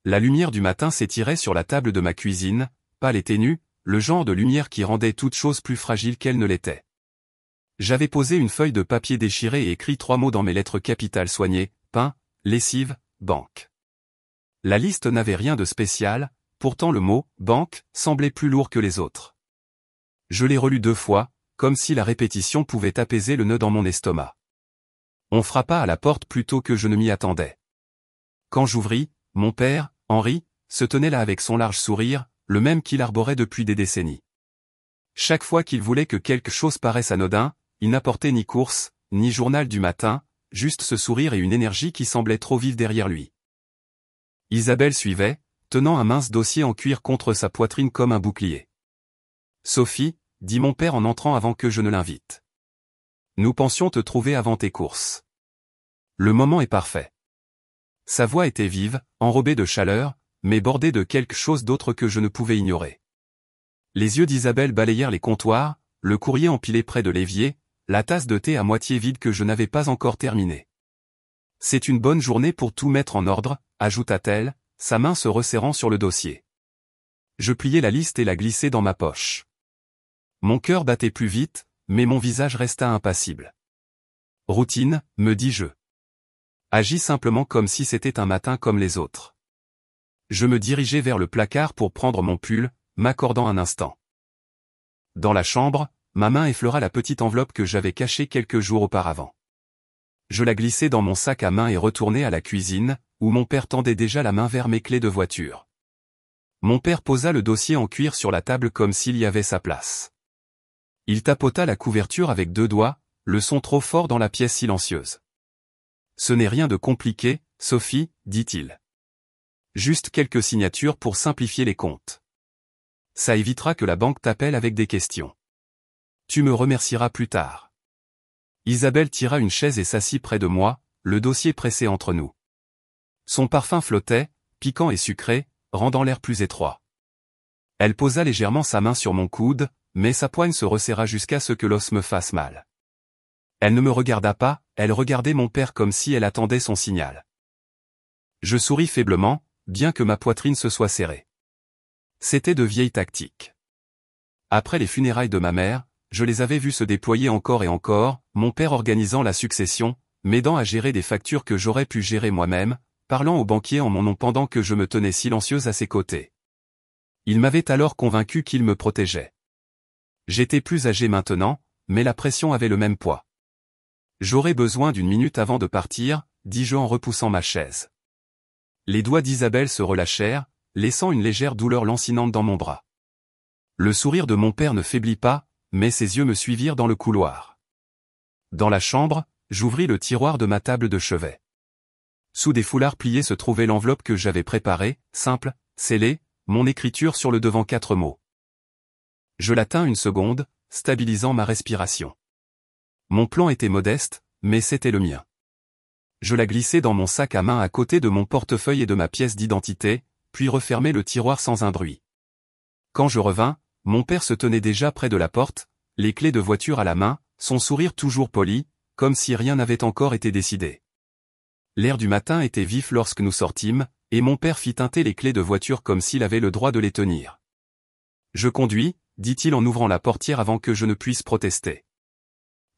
La lumière du matin s'étirait sur la table de ma cuisine, pâle et ténue, le genre de lumière qui rendait toute chose plus fragile qu'elle ne l'était. J'avais posé une feuille de papier déchirée et écrit 3 mots dans mes lettres capitales soignées, pain, lessive, banque. La liste n'avait rien de spécial, pourtant le mot « banque » semblait plus lourd que les autres. Je l'ai relu 2 fois, comme si la répétition pouvait apaiser le nœud dans mon estomac. On frappa à la porte plutôt que je ne m'y attendais. Quand j'ouvris, mon père, Henri, se tenait là avec son large sourire, le même qu'il arborait depuis des décennies. Chaque fois qu'il voulait que quelque chose paraisse anodin, il n'apportait ni course, ni journal du matin, juste ce sourire et une énergie qui semblait trop vive derrière lui. Isabelle suivait, tenant un mince dossier en cuir contre sa poitrine comme un bouclier. « Sophie, » dit mon père en entrant avant que je ne l'invite. « Nous pensions te trouver avant tes courses. Le moment est parfait. » Sa voix était vive, enrobée de chaleur, mais bordée de quelque chose d'autre que je ne pouvais ignorer. Les yeux d'Isabelle balayèrent les comptoirs, le courrier empilé près de l'évier, la tasse de thé à moitié vide que je n'avais pas encore terminée. « C'est une bonne journée pour tout mettre en ordre, » ajouta-t-elle, sa main se resserrant sur le dossier. Je pliai la liste et la glissai dans ma poche. Mon cœur battait plus vite, mais mon visage resta impassible. « Routine, » me dis-je. Agis simplement comme si c'était un matin comme les autres. Je me dirigeai vers le placard pour prendre mon pull, m'accordant un instant. Dans la chambre, ma main effleura la petite enveloppe que j'avais cachée quelques jours auparavant. Je la glissai dans mon sac à main et retournai à la cuisine, où mon père tendait déjà la main vers mes clés de voiture. Mon père posa le dossier en cuir sur la table comme s'il y avait sa place. Il tapota la couverture avec 2 doigts, le son trop fort dans la pièce silencieuse. « Ce n'est rien de compliqué, Sophie, » dit-il. « Juste quelques signatures pour simplifier les comptes. Ça évitera que la banque t'appelle avec des questions. Tu me remercieras plus tard. » Isabelle tira une chaise et s'assit près de moi, le dossier pressé entre nous. Son parfum flottait, piquant et sucré, rendant l'air plus étroit. Elle posa légèrement sa main sur mon coude, mais sa poigne se resserra jusqu'à ce que l'os me fasse mal. Elle ne me regarda pas, elle regardait mon père comme si elle attendait son signal. Je souris faiblement, bien que ma poitrine se soit serrée. C'était de vieilles tactiques. Après les funérailles de ma mère, je les avais vus se déployer encore et encore, mon père organisant la succession, m'aidant à gérer des factures que j'aurais pu gérer moi-même, parlant au banquier en mon nom pendant que je me tenais silencieuse à ses côtés. Il m'avait alors convaincu qu'il me protégeait. J'étais plus âgé maintenant, mais la pression avait le même poids. « J'aurais besoin d'1 minute avant de partir, » dis-je en repoussant ma chaise. Les doigts d'Isabelle se relâchèrent, laissant une légère douleur lancinante dans mon bras. Le sourire de mon père ne faiblit pas, mais ses yeux me suivirent dans le couloir. Dans la chambre, j'ouvris le tiroir de ma table de chevet. Sous des foulards pliés se trouvait l'enveloppe que j'avais préparée, simple, scellée, mon écriture sur le devant 4 mots. Je la tins 1 seconde, stabilisant ma respiration. Mon plan était modeste, mais c'était le mien. Je la glissai dans mon sac à main à côté de mon portefeuille et de ma pièce d'identité, puis refermai le tiroir sans un bruit. Quand je revins, mon père se tenait déjà près de la porte, les clés de voiture à la main, son sourire toujours poli, comme si rien n'avait encore été décidé. L'air du matin était vif lorsque nous sortîmes, et mon père fit tinter les clés de voiture comme s'il avait le droit de les tenir. « Je conduis », dit-il en ouvrant la portière avant que je ne puisse protester.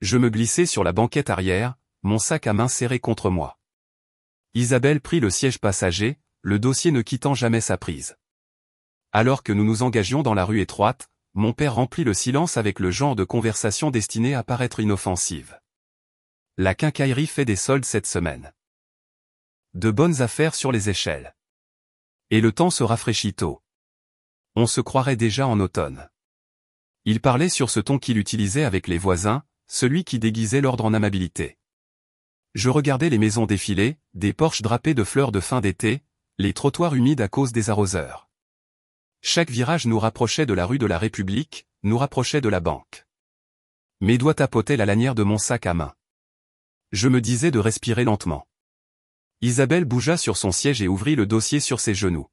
Je me glissai sur la banquette arrière, mon sac à main serré contre moi. Isabelle prit le siège passager, le dossier ne quittant jamais sa prise. Alors que nous nous engagions dans la rue étroite, mon père remplit le silence avec le genre de conversation destinée à paraître inoffensive. La quincaillerie fait des soldes cette semaine. De bonnes affaires sur les échelles. Et le temps se rafraîchit tôt. On se croirait déjà en automne. Il parlait sur ce ton qu'il utilisait avec les voisins, celui qui déguisait l'ordre en amabilité. Je regardais les maisons défiler, des porches drapés de fleurs de fin d'été, les trottoirs humides à cause des arroseurs. Chaque virage nous rapprochait de la rue de la République, nous rapprochait de la banque. Mes doigts tapotaient la lanière de mon sac à main. Je me disais de respirer lentement. Isabelle bougea sur son siège et ouvrit le dossier sur ses genoux.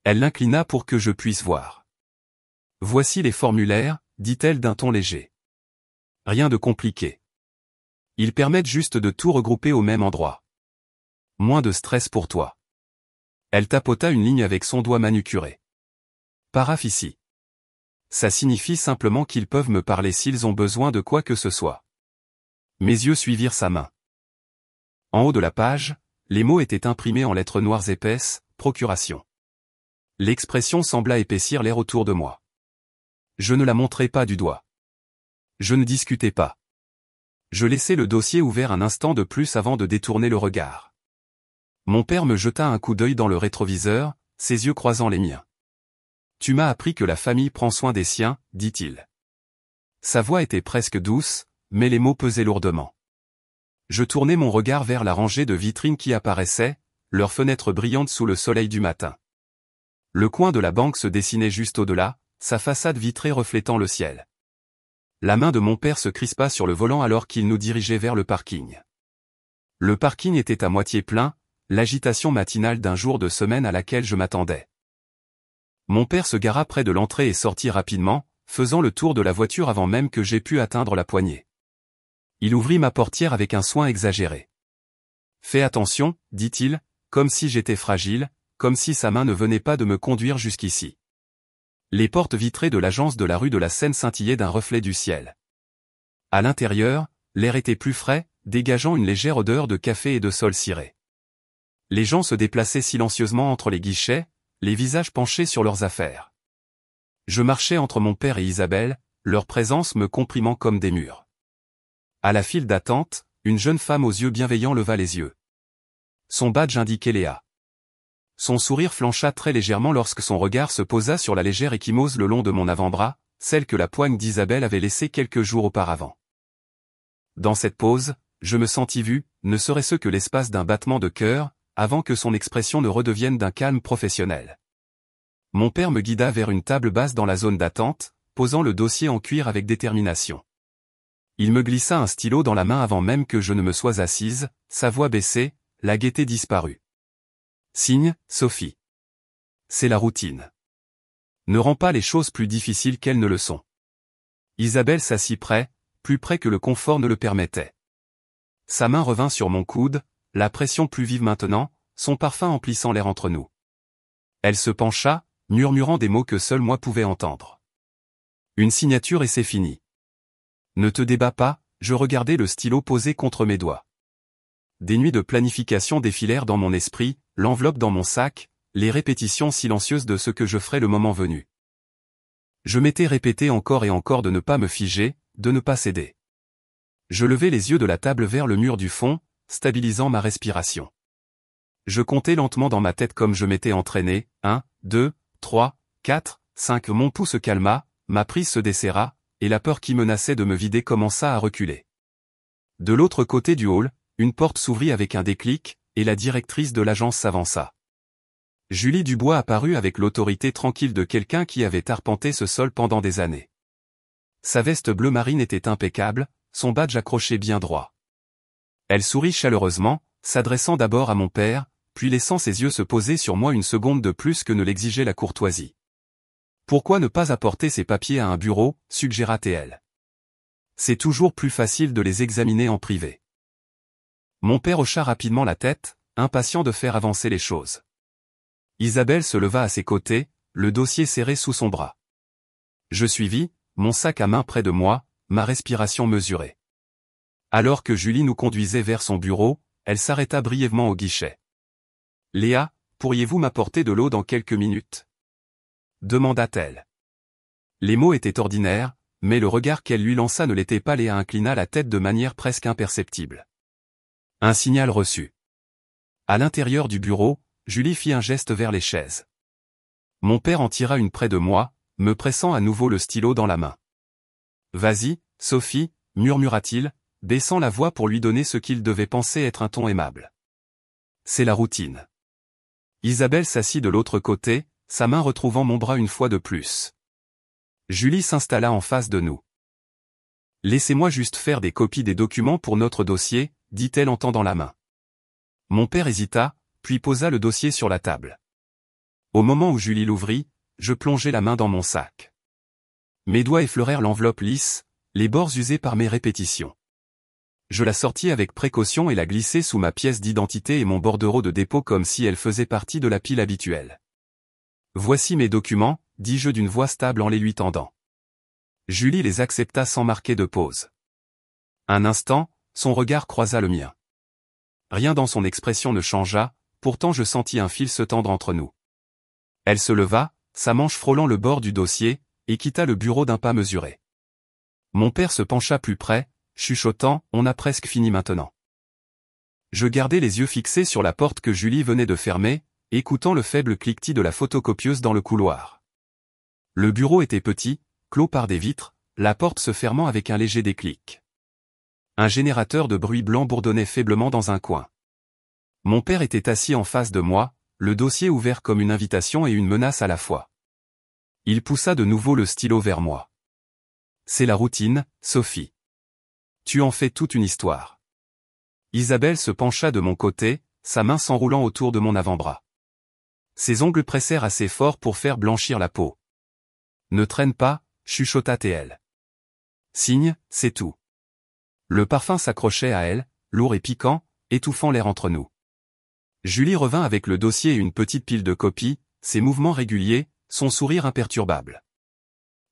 Elle l'inclina pour que je puisse voir. « Voici les formulaires », dit-elle d'un ton léger. Rien de compliqué. Ils permettent juste de tout regrouper au même endroit. Moins de stress pour toi. Elle tapota une ligne avec son doigt manucuré. Paraphe ici. Ça signifie simplement qu'ils peuvent me parler s'ils ont besoin de quoi que ce soit. Mes yeux suivirent sa main. En haut de la page, les mots étaient imprimés en lettres noires épaisses, procuration. L'expression sembla épaissir l'air autour de moi. Je ne la montrai pas du doigt. Je ne discutais pas. Je laissai le dossier ouvert un instant de plus avant de détourner le regard. Mon père me jeta un coup d'œil dans le rétroviseur, ses yeux croisant les miens. « Tu m'as appris que la famille prend soin des siens, dit-il. » Sa voix était presque douce, mais les mots pesaient lourdement. Je tournai mon regard vers la rangée de vitrines qui apparaissaient, leurs fenêtres brillantes sous le soleil du matin. Le coin de la banque se dessinait juste au-delà, sa façade vitrée reflétant le ciel. La main de mon père se crispa sur le volant alors qu'il nous dirigeait vers le parking. Le parking était à moitié plein, l'agitation matinale d'un jour de semaine à laquelle je m'attendais. Mon père se gara près de l'entrée et sortit rapidement, faisant le tour de la voiture avant même que j'aie pu atteindre la poignée. Il ouvrit ma portière avec un soin exagéré. « Fais attention, dit-il, comme si j'étais fragile, comme si sa main ne venait pas de me conduire jusqu'ici. » Les portes vitrées de l'agence de la rue de la Seine scintillaient d'un reflet du ciel. À l'intérieur, l'air était plus frais, dégageant une légère odeur de café et de sol ciré. Les gens se déplaçaient silencieusement entre les guichets, les visages penchés sur leurs affaires. Je marchais entre mon père et Isabelle, leur présence me comprimant comme des murs. À la file d'attente, une jeune femme aux yeux bienveillants leva les yeux. Son badge indiquait Léa. Son sourire flancha très légèrement lorsque son regard se posa sur la légère ecchymose le long de mon avant-bras, celle que la poigne d'Isabelle avait laissée quelques jours auparavant. Dans cette pose, je me sentis vu, ne serait-ce que l'espace d'un battement de cœur, avant que son expression ne redevienne d'un calme professionnel. Mon père me guida vers une table basse dans la zone d'attente, posant le dossier en cuir avec détermination. Il me glissa un stylo dans la main avant même que je ne me sois assise, sa voix baissée, la gaieté disparue. Signe, Sophie. C'est la routine. Ne rends pas les choses plus difficiles qu'elles ne le sont. Isabelle s'assit près, plus près que le confort ne le permettait. Sa main revint sur mon coude, la pression plus vive maintenant, son parfum emplissant l'air entre nous. Elle se pencha, murmurant des mots que seul moi pouvais entendre. Une signature et c'est fini. Ne te débats pas, je regardais le stylo posé contre mes doigts. Des nuits de planification défilèrent dans mon esprit, l'enveloppe dans mon sac, les répétitions silencieuses de ce que je ferais le moment venu. Je m'étais répété encore et encore de ne pas me figer, de ne pas céder. Je levai les yeux de la table vers le mur du fond, stabilisant ma respiration. Je comptais lentement dans ma tête comme je m'étais entraîné, 1, 2, 3, 4, 5. Mon pouls se calma, ma prise se desserra, et la peur qui menaçait de me vider commença à reculer. De l'autre côté du hall, une porte s'ouvrit avec un déclic, et la directrice de l'agence s'avança. Julie Dubois apparut avec l'autorité tranquille de quelqu'un qui avait arpenté ce sol pendant des années. Sa veste bleu marine était impeccable, son badge accroché bien droit. Elle sourit chaleureusement, s'adressant d'abord à mon père, puis laissant ses yeux se poser sur moi une seconde de plus que ne l'exigeait la courtoisie. « Pourquoi ne pas apporter ces papiers à un bureau ?» suggéra-t-elle. « C'est toujours plus facile de les examiner en privé. » Mon père hocha rapidement la tête, impatient de faire avancer les choses. Isabelle se leva à ses côtés, le dossier serré sous son bras. Je suivis, mon sac à main près de moi, ma respiration mesurée. Alors que Julie nous conduisait vers son bureau, elle s'arrêta brièvement au guichet. « Léa, pourriez-vous m'apporter de l'eau dans quelques minutes ?» demanda-t-elle. Les mots étaient ordinaires, mais le regard qu'elle lui lança ne l'était pas. Léa inclina la tête de manière presque imperceptible. Un signal reçu. À l'intérieur du bureau, Julie fit un geste vers les chaises. Mon père en tira une près de moi, me pressant à nouveau le stylo dans la main. « Vas-y, Sophie » murmura-t-il, baissant la voix pour lui donner ce qu'il devait penser être un ton aimable. « C'est la routine. » Isabelle s'assit de l'autre côté, sa main retrouvant mon bras une fois de plus. Julie s'installa en face de nous. « Laissez-moi juste faire des copies des documents pour notre dossier, » dit-elle en tendant la main. Mon père hésita, puis posa le dossier sur la table. Au moment où Julie l'ouvrit, je plongeai la main dans mon sac. Mes doigts effleurèrent l'enveloppe lisse, les bords usés par mes répétitions. Je la sortis avec précaution et la glissai sous ma pièce d'identité et mon bordereau de dépôt comme si elle faisait partie de la pile habituelle. Voici mes documents, dis-je d'une voix stable en les lui tendant. Julie les accepta sans marquer de pause. Un instant, son regard croisa le mien. Rien dans son expression ne changea, pourtant je sentis un fil se tendre entre nous. Elle se leva, sa manche frôlant le bord du dossier, et quitta le bureau d'un pas mesuré. Mon père se pencha plus près, chuchotant « On a presque fini maintenant ». Je gardai les yeux fixés sur la porte que Julie venait de fermer, écoutant le faible cliquetis de la photocopieuse dans le couloir. Le bureau était petit, clos par des vitres, la porte se fermant avec un léger déclic. Un générateur de bruit blanc bourdonnait faiblement dans un coin. Mon père était assis en face de moi, le dossier ouvert comme une invitation et une menace à la fois. Il poussa de nouveau le stylo vers moi. « C'est la routine, Sophie. Tu en fais toute une histoire. » Isabelle se pencha de mon côté, sa main s'enroulant autour de mon avant-bras. Ses ongles pressèrent assez fort pour faire blanchir la peau. « Ne traîne pas, chuchota-t-elle. Signe, c'est tout. » Le parfum s'accrochait à elle, lourd et piquant, étouffant l'air entre nous. Julie revint avec le dossier et une petite pile de copies, ses mouvements réguliers, son sourire imperturbable.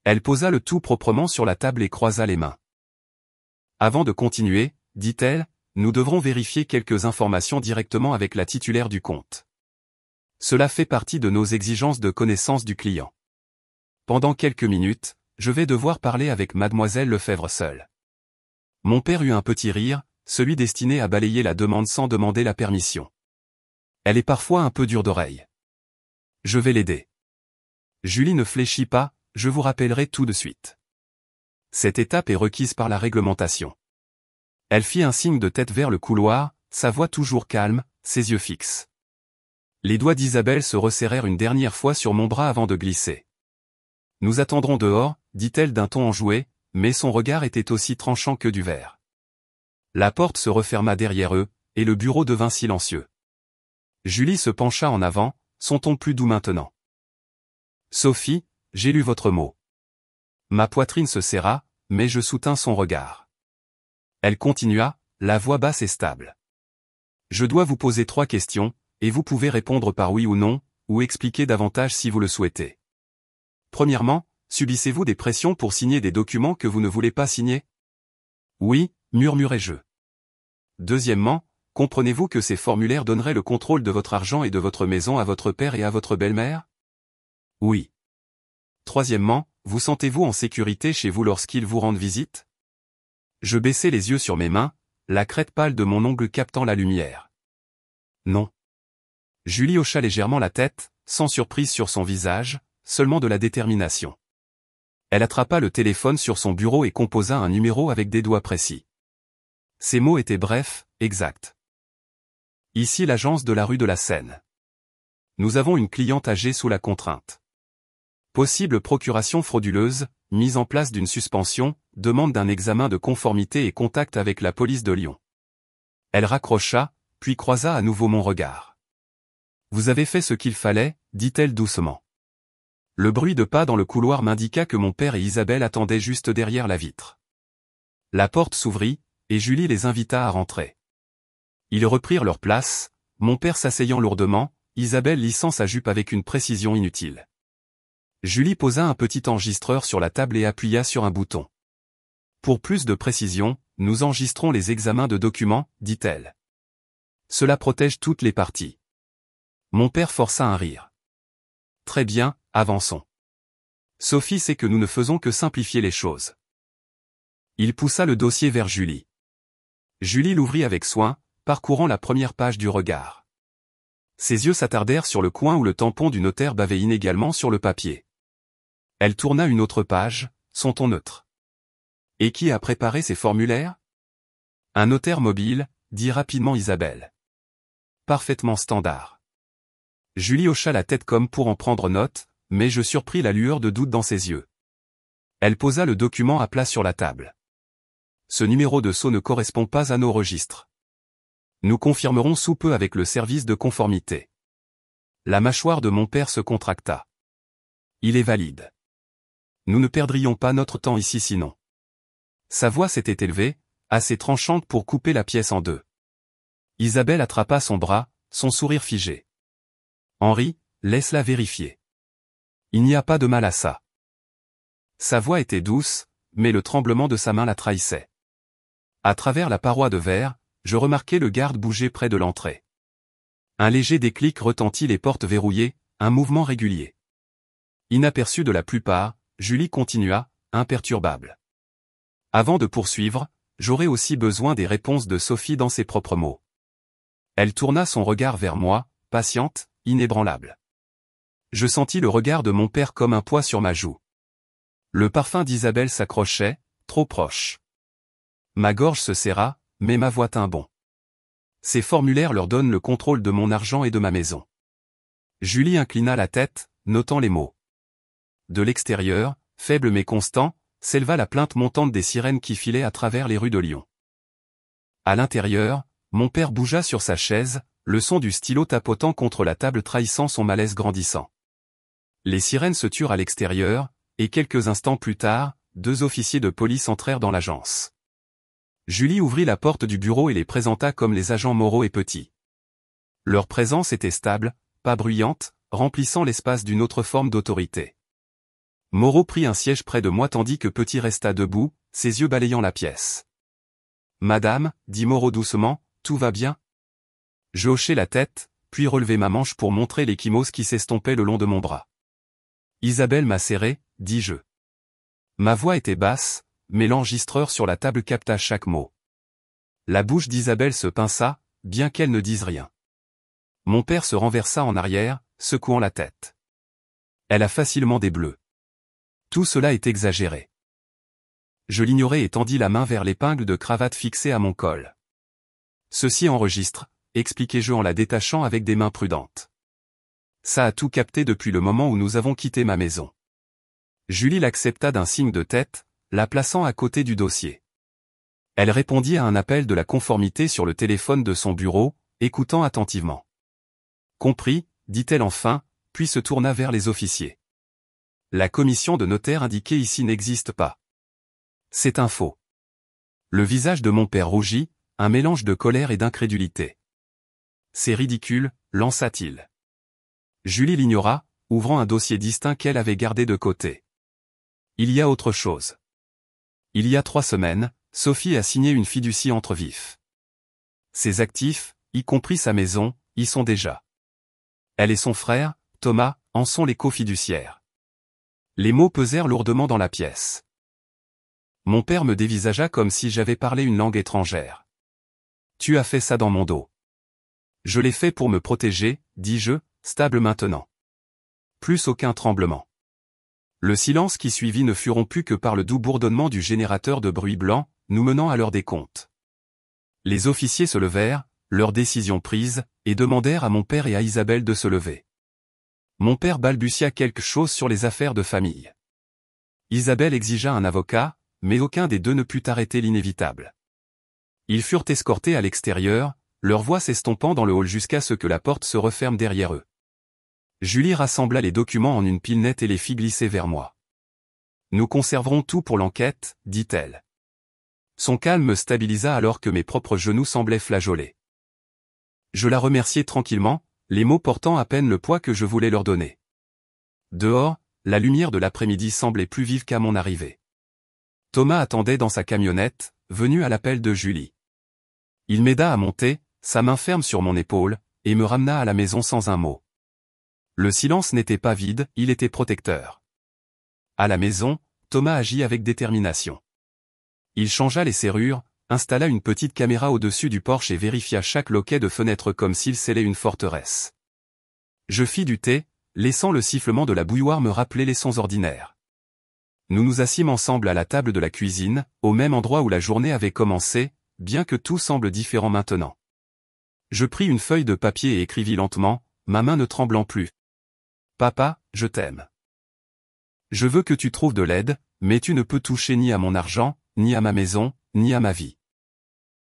Elle posa le tout proprement sur la table et croisa les mains. Avant de continuer, dit-elle, nous devrons vérifier quelques informations directement avec la titulaire du compte. Cela fait partie de nos exigences de connaissance du client. Pendant quelques minutes, je vais devoir parler avec mademoiselle Lefebvre seule. Mon père eut un petit rire, celui destiné à balayer la demande sans demander la permission. Elle est parfois un peu dure d'oreille. Je vais l'aider. Julie ne fléchit pas, je vous rappellerai tout de suite. Cette étape est requise par la réglementation. Elle fit un signe de tête vers le couloir, sa voix toujours calme, ses yeux fixes. Les doigts d'Isabelle se resserrèrent une dernière fois sur mon bras avant de glisser. Nous attendrons dehors, dit-elle d'un ton enjoué, mais son regard était aussi tranchant que du verre. La porte se referma derrière eux, et le bureau devint silencieux. Julie se pencha en avant, son ton plus doux maintenant. Sophie, j'ai lu votre mot. Ma poitrine se serra, mais je soutins son regard. Elle continua, la voix basse et stable. Je dois vous poser 3 questions, et vous pouvez répondre par oui ou non, ou expliquer davantage si vous le souhaitez. Premièrement, subissez-vous des pressions pour signer des documents que vous ne voulez pas signer? Oui, murmurai-je. Deuxièmement, comprenez-vous que ces formulaires donneraient le contrôle de votre argent et de votre maison à votre père et à votre belle-mère? Oui. Troisièmement, vous sentez-vous en sécurité chez vous lorsqu'ils vous rendent visite? Je baissai les yeux sur mes mains, la crête pâle de mon ongle captant la lumière. Non. Julie hocha légèrement la tête, sans surprise sur son visage, seulement de la détermination. Elle attrapa le téléphone sur son bureau et composa un numéro avec des doigts précis. Ces mots étaient brefs, exacts. Ici l'agence de la rue de la Seine. Nous avons une cliente âgée sous la contrainte. Possible procuration frauduleuse, mise en place d'une suspension, demande d'un examen de conformité et contact avec la police de Lyon. Elle raccrocha, puis croisa à nouveau mon regard. Vous avez fait ce qu'il fallait, dit-elle doucement. Le bruit de pas dans le couloir m'indiqua que mon père et Isabelle attendaient juste derrière la vitre. La porte s'ouvrit, et Julie les invita à rentrer. Ils reprirent leur place, mon père s'asseyant lourdement, Isabelle lissant sa jupe avec une précision inutile. Julie posa un petit enregistreur sur la table et appuya sur un bouton. Pour plus de précision, nous enregistrons les examens de documents, dit-elle. Cela protège toutes les parties. Mon père força un rire. Très bien, avançons. Sophie sait que nous ne faisons que simplifier les choses. Il poussa le dossier vers Julie. Julie l'ouvrit avec soin, parcourant la première page du regard. Ses yeux s'attardèrent sur le coin où le tampon du notaire bavait inégalement sur le papier. Elle tourna une autre page, son ton neutre. Et qui a préparé ces formulaires? Un notaire mobile, dit rapidement Isabelle. Parfaitement standard. Julie hocha la tête comme pour en prendre note, mais je surpris la lueur de doute dans ses yeux. Elle posa le document à plat sur la table. Ce numéro de sceau ne correspond pas à nos registres. Nous confirmerons sous peu avec le service de conformité. La mâchoire de mon père se contracta. Il est valide. Nous ne perdrions pas notre temps ici sinon. Sa voix s'était élevée, assez tranchante pour couper la pièce en deux. Isabelle attrapa son bras, son sourire figé. Henri, laisse-la vérifier. Il n'y a pas de mal à ça. Sa voix était douce, mais le tremblement de sa main la trahissait. À travers la paroi de verre, je remarquai le garde bouger près de l'entrée. Un léger déclic retentit les portes verrouillées, un mouvement régulier. Inaperçue de la plupart, Julie continua, imperturbable. Avant de poursuivre, j'aurais aussi besoin des réponses de Sophie dans ses propres mots. Elle tourna son regard vers moi, patiente, inébranlable. Je sentis le regard de mon père comme un poids sur ma joue. Le parfum d'Isabelle s'accrochait, trop proche. Ma gorge se serra, mais ma voix tint bon. Ces formulaires leur donnent le contrôle de mon argent et de ma maison. Julie inclina la tête, notant les mots. De l'extérieur, faible mais constant, s'éleva la plainte montante des sirènes qui filaient à travers les rues de Lyon. À l'intérieur, mon père bougea sur sa chaise, le son du stylo tapotant contre la table trahissant son malaise grandissant. Les sirènes se turent à l'extérieur, et quelques instants plus tard, 2 officiers de police entrèrent dans l'agence. Julie ouvrit la porte du bureau et les présenta comme les agents Moreau et Petit. Leur présence était stable, pas bruyante, remplissant l'espace d'une autre forme d'autorité. Moreau prit un siège près de moi tandis que Petit resta debout, ses yeux balayant la pièce. « Madame, dit Moreau doucement, tout va bien ?» Je hochai la tête, puis relevai ma manche pour montrer l'ecchymose qui s'estompait le long de mon bras. « Isabelle m'a serré, dis-je. » Ma voix était basse, mais l'enregistreur sur la table capta chaque mot. La bouche d'Isabelle se pinça, bien qu'elle ne dise rien. Mon père se renversa en arrière, secouant la tête. Elle a facilement des bleus. Tout cela est exagéré. Je l'ignorais et tendis la main vers l'épingle de cravate fixée à mon col. Ceci enregistre, expliquai-je en la détachant avec des mains prudentes. Ça a tout capté depuis le moment où nous avons quitté ma maison. Julie l'accepta d'un signe de tête, la plaçant à côté du dossier. Elle répondit à un appel de la conformité sur le téléphone de son bureau, écoutant attentivement. Compris, dit-elle enfin, puis se tourna vers les officiers. La commission de notaire indiquée ici n'existe pas. C'est un faux. Le visage de mon père rougit, un mélange de colère et d'incrédulité. C'est ridicule, lança-t-il. Julie l'ignora, ouvrant un dossier distinct qu'elle avait gardé de côté. Il y a autre chose. Il y a 3 semaines, Sophie a signé une fiducie entre vifs. Ses actifs, y compris sa maison, y sont déjà. Elle et son frère, Thomas, en sont les cofiduciaires. Les mots pesèrent lourdement dans la pièce. Mon père me dévisagea comme si j'avais parlé une langue étrangère. Tu as fait ça dans mon dos. Je l'ai fait pour me protéger, dis-je, stable maintenant. Plus aucun tremblement. Le silence qui suivit ne fut rompu que par le doux bourdonnement du générateur de bruit blanc, nous menant à l'heure des comptes. Les officiers se levèrent, leur décision prise, et demandèrent à mon père et à Isabelle de se lever. Mon père balbutia quelque chose sur les affaires de famille. Isabelle exigea un avocat, mais aucun des deux ne put arrêter l'inévitable. Ils furent escortés à l'extérieur, leur voix s'estompant dans le hall jusqu'à ce que la porte se referme derrière eux. Julie rassembla les documents en une pile nette et les fit glisser vers moi. « Nous conserverons tout pour l'enquête, dit-elle. » Son calme me stabilisa alors que mes propres genoux semblaient flageoler. Je la remerciai tranquillement, les mots portant à peine le poids que je voulais leur donner. Dehors, la lumière de l'après-midi semblait plus vive qu'à mon arrivée. Thomas attendait dans sa camionnette, venu à l'appel de Julie. Il m'aida à monter, sa main ferme sur mon épaule, et me ramena à la maison sans un mot. Le silence n'était pas vide, il était protecteur. À la maison, Thomas agit avec détermination. Il changea les serrures, installa une petite caméra au-dessus du porche et vérifia chaque loquet de fenêtre comme s'il scellait une forteresse. Je fis du thé, laissant le sifflement de la bouilloire me rappeler les sons ordinaires. Nous nous assîmes ensemble à la table de la cuisine, au même endroit où la journée avait commencé, bien que tout semble différent maintenant. Je pris une feuille de papier et écrivis lentement, ma main ne tremblant plus. Papa, je t'aime. Je veux que tu trouves de l'aide, mais tu ne peux toucher ni à mon argent, ni à ma maison, ni à ma vie.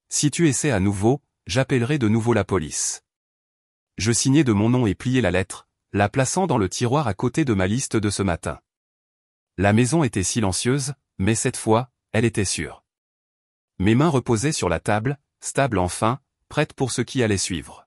Si tu essaies à nouveau, j'appellerai de nouveau la police. Je signai de mon nom et pliai la lettre, la plaçant dans le tiroir à côté de ma liste de ce matin. La maison était silencieuse, mais cette fois, elle était sûre. Mes mains reposaient sur la table, stables enfin, prêtes pour ce qui allait suivre.